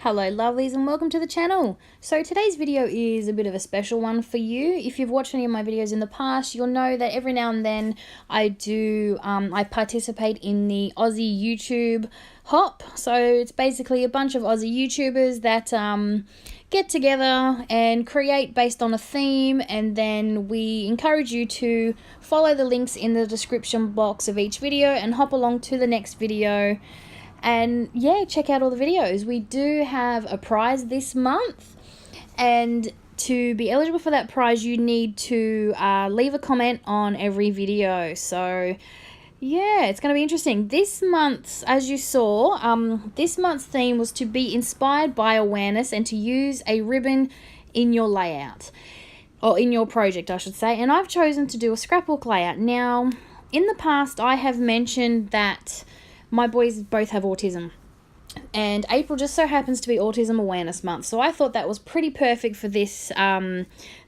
Hello lovelies and welcome to the channel. So today's video is a bit of a special one for you. If you've watched any of my videos in the past, you'll know that every now and then I participate in the Aussie YouTube Hop. So it's basically a bunch of Aussie YouTubers that get together and create based on a theme, and then we encourage you to follow the links in the description box of each video and hop along to the next video. And yeah, check out all the videos. We do have a prize this month, and to be eligible for that prize you need to leave a comment on every video. So yeah, it's going to be interesting. This month's, as you saw, this month's theme was to be inspired by awareness and to use a ribbon in your layout, or in your project I should say. And I've chosen to do a scrapbook layout. Now in the past I have mentioned that my boys both have autism, and April just so happens to be Autism Awareness Month, so I thought that was pretty perfect for this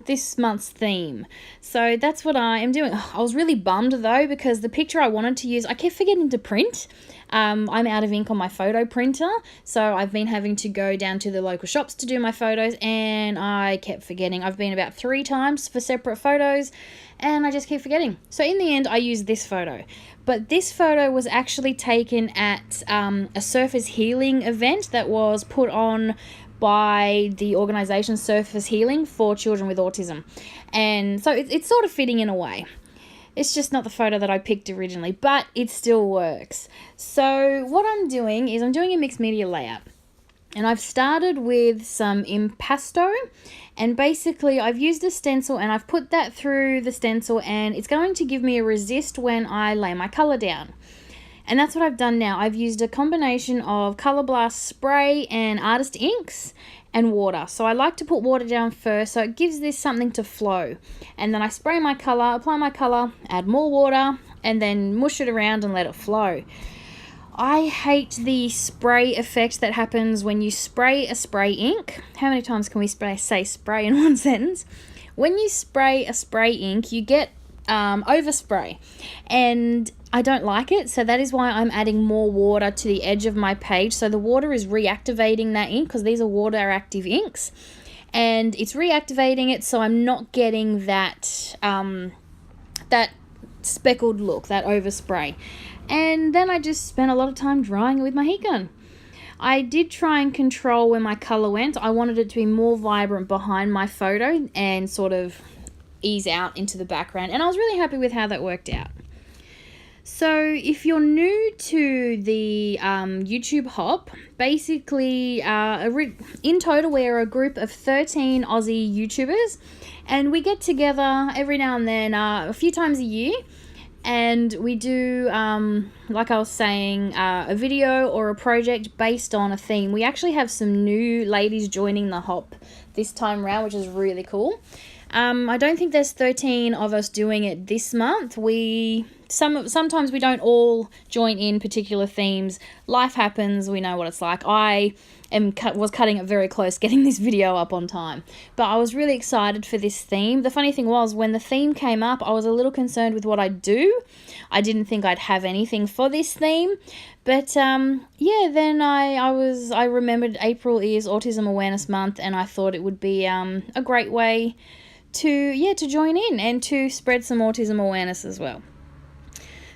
this month's theme. So that's what I am doing. I was really bummed though, because the picture I wanted to use, I kept forgetting to print. I'm out of ink on my photo printer, so I've been having to go down to the local shops to do my photos, and I kept forgetting. I've been about 3 times for separate photos, and I just keep forgetting. So in the end, I used this photo. But this photo was actually taken at a surface healing event that was put on by the organisation Surface Healing for children with autism. And so it's sort of fitting in a way. It's just not the photo that I picked originally, but it still works. So what I'm doing is I'm doing a mixed media layout. And I've started with some impasto, and basically I've used a stencil and I've put that through the stencil, and it's going to give me a resist when I lay my colour down. And that's what I've done now. I've used a combination of Colour Blast spray and artist inks and water. So I like to put water down first so it gives this something to flow. And then I spray my colour, apply my colour, add more water, and then mush it around and let it flow. I hate the spray effect that happens when you spray a spray ink. How many times can we say spray in one sentence? When you spray a spray ink, you get overspray, and I don't like it. So that is why I'm adding more water to the edge of my page. So the water is reactivating that ink, because these are water active inks, and it's reactivating it, so I'm not getting that that speckled look, that overspray. And then I just spent a lot of time drying it with my heat gun. I did try and control where my colour went. I wanted it to be more vibrant behind my photo and sort of ease out into the background, and I was really happy with how that worked out. So if you're new to the YouTube Hop, basically in total we're a group of 13 Aussie YouTubers, and we get together every now and then a few times a year. And we do, like I was saying, a video or a project based on a theme. We actually have some new ladies joining the Hop this time around, which is really cool. I don't think there's 13 of us doing it this month. Sometimes we don't all join in particular themes. Life happens, we know what it's like. I was cutting it very close getting this video up on time, but I was really excited for this theme. The funny thing was, when the theme came up, I was a little concerned with what I'd do. I didn't think I'd have anything for this theme, but yeah, then I remembered April is Autism Awareness Month, and I thought it would be a great way to join in and to spread some autism awareness as well.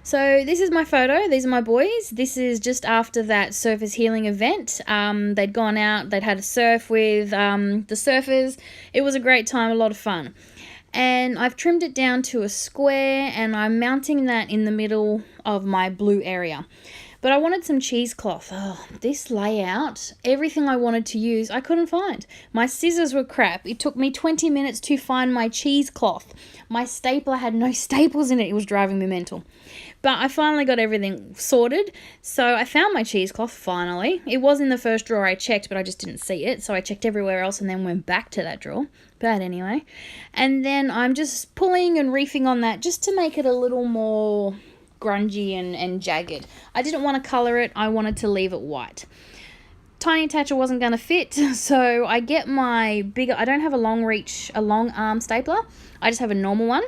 So this is my photo. These are my boys. This is just after that surface healing event. They'd gone out, they'd had a surf with the surfers. It was a great time, a lot of fun. And I've trimmed it down to a square, and I'm mounting that in the middle of my blue area. But I wanted some cheesecloth. Oh, this layout, everything I wanted to use, I couldn't find. My scissors were crap. It took me 20 minutes to find my cheesecloth. My stapler had no staples in it. It was driving me mental. But I finally got everything sorted. So I found my cheesecloth finally. It was in the first drawer I checked, but I just didn't see it. So I checked everywhere else and then went back to that drawer. But anyway. And then I'm just pulling and reefing on that just to make it a little more grungy and jagged. I didn't want to colour it. I wanted to leave it white. Tiny attacher wasn't going to fit, so I get my bigger, I don't have a long arm stapler. I just have a normal one.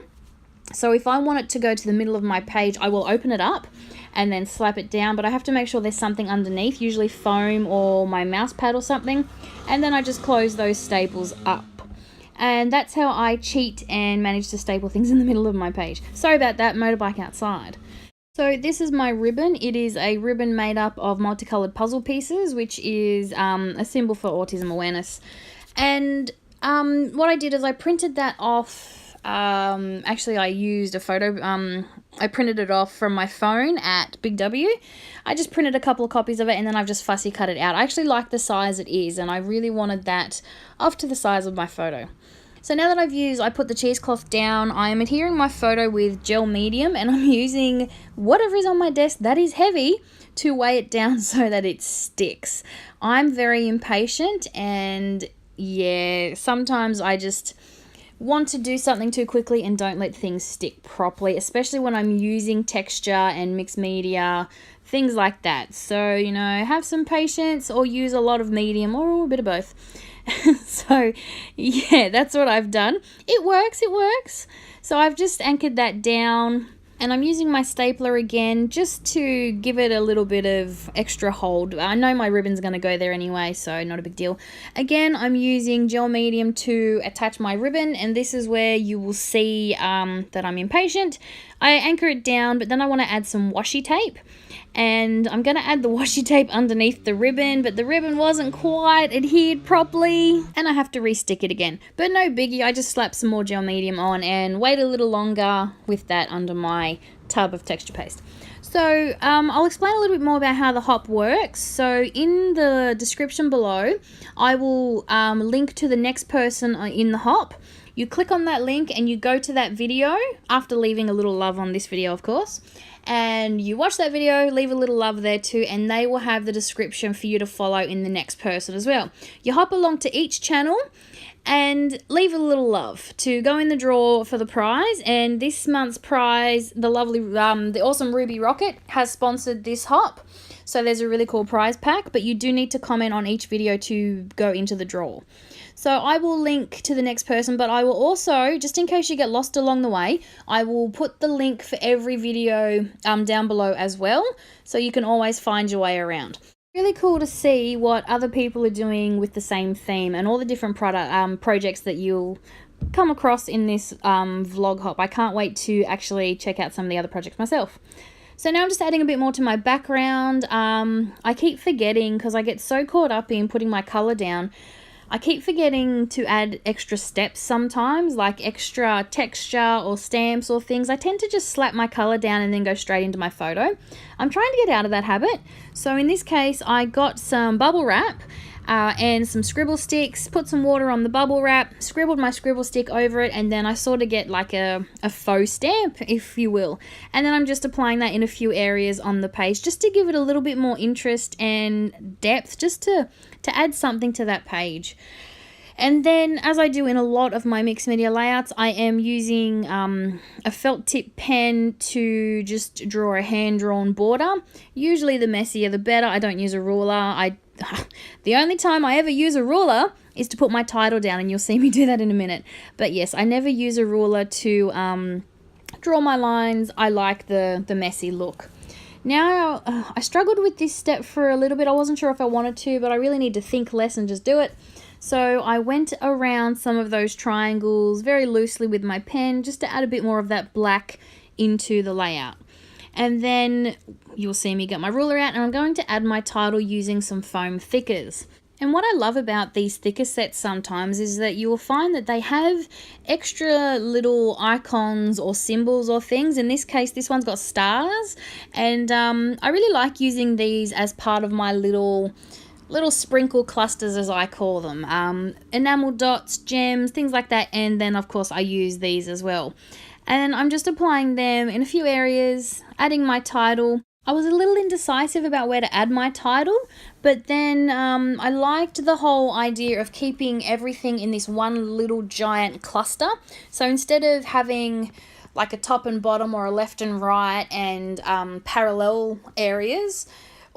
So if I want it to go to the middle of my page, I will open it up and then slap it down, but I have to make sure there's something underneath, usually foam or my mouse pad or something, and then I just close those staples up. And that's how I cheat and manage to staple things in the middle of my page. Sorry about that, motorbike outside. So this is my ribbon. It is a ribbon made up of multicolored puzzle pieces, which is a symbol for autism awareness. And what I did is I printed that off. Actually, I used a photo. I printed it off from my phone at Big W. I just printed a couple of copies of it, and then I've just fussy cut it out. I actually like the size it is, and I really wanted that off to the size of my photo. So now that I put the cheesecloth down, I am adhering my photo with gel medium, and I'm using whatever is on my desk that is heavy to weigh it down so that it sticks. I'm very impatient, and yeah, sometimes I just want to do something too quickly and don't let things stick properly, especially when I'm using texture and mixed media, things like that. So, you know, have some patience or use a lot of medium or a bit of both. So, yeah, that's what I've done. It works. So I've just anchored that down. And I'm using my stapler again just to give it a little bit of extra hold. I know my ribbon's going to go there anyway, so not a big deal. Again, I'm using gel medium to attach my ribbon, and this is where you will see that I'm impatient. I anchor it down, but then I want to add some washi tape. And I'm going to add the washi tape underneath the ribbon, but the ribbon wasn't quite adhered properly, and I have to restick it again. But no biggie, I just slapped some more gel medium on and wait a little longer with that under my tub of texture paste. So I'll explain a little bit more about how the hop works. So in the description below, I will link to the next person in the hop. You click on that link and you go to that video, after leaving a little love on this video, of course. And you watch that video, leave a little love there too, and they will have the description for you to follow in the next person as well. You hop along to each channel and leave a little love to go in the draw for the prize. And this month's prize, the awesome Ruby Rocket, has sponsored this hop. So there's a really cool prize pack, but you do need to comment on each video to go into the draw. So I will link to the next person, but I will also, just in case you get lost along the way, I will put the link for every video down below as well, so you can always find your way around. Really cool to see what other people are doing with the same theme and all the different projects that you'll come across in this vlog hop. I can't wait to actually check out some of the other projects myself. So now I'm just adding a bit more to my background. I keep forgetting, because I get so caught up in putting my color down, I keep forgetting to add extra steps sometimes, like extra texture or stamps or things. I tend to just slap my color down and then go straight into my photo. I'm trying to get out of that habit. So in this case, I got some bubble wrap and some scribble sticks, put some water on the bubble wrap, scribbled my scribble stick over it, and then I sort of get like a faux stamp, if you will. And then I'm just applying that in a few areas on the page just to give it a little bit more interest and depth, just to add something to that page. And then, as I do in a lot of my mixed media layouts, I am using a felt tip pen to just draw a hand-drawn border. Usually the messier the better. I don't use a ruler. The only time I ever use a ruler is to put my title down, and you'll see me do that in a minute. But yes, I never use a ruler to draw my lines. I like the messy look. Now, I struggled with this step for a little bit. I wasn't sure if I wanted to, but I really need to think less and just do it. So I went around some of those triangles very loosely with my pen, just to add a bit more of that black into the layout. And then you'll see me get my ruler out, and I'm going to add my title using some foam thickers. And what I love about these thicker sets sometimes is that you will find that they have extra little icons or symbols or things. In this case, this one's got stars, and I really like using these as part of my little sprinkle clusters, as I call them. Enamel dots, gems, things like that, and then of course I use these as well. And I'm just applying them in a few areas, adding my title. I was a little indecisive about where to add my title, but then I liked the whole idea of keeping everything in this one little giant cluster. So instead of having like a top and bottom or a left and right and parallel areas,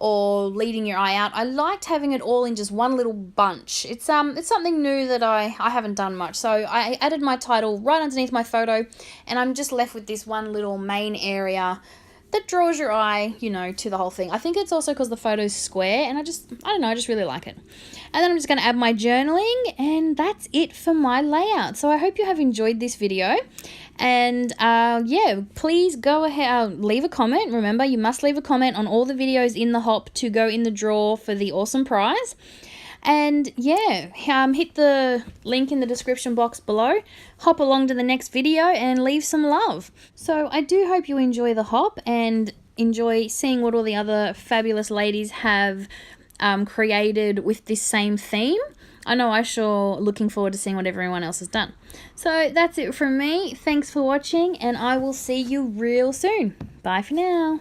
or leading your eye out. I liked having it all in just one little bunch. It's something new that I haven't done much. So I added my title right underneath my photo, and I'm just left with this one little main area that draws your eye, you know, to the whole thing. I think it's also because the photo's square, and I don't know, I just really like it. And then I'm just going to add my journaling, and that's it for my layout. So I hope you have enjoyed this video. And yeah, please go ahead, leave a comment. Remember, you must leave a comment on all the videos in the hop to go in the draw for the awesome prize. And yeah, hit the link in the description box below, hop along to the next video and leave some love. So I do hope you enjoy the hop and enjoy seeing what all the other fabulous ladies have created with this same theme. I know I sure looking forward to seeing what everyone else has done. So that's it from me. Thanks for watching, and I will see you real soon. Bye for now.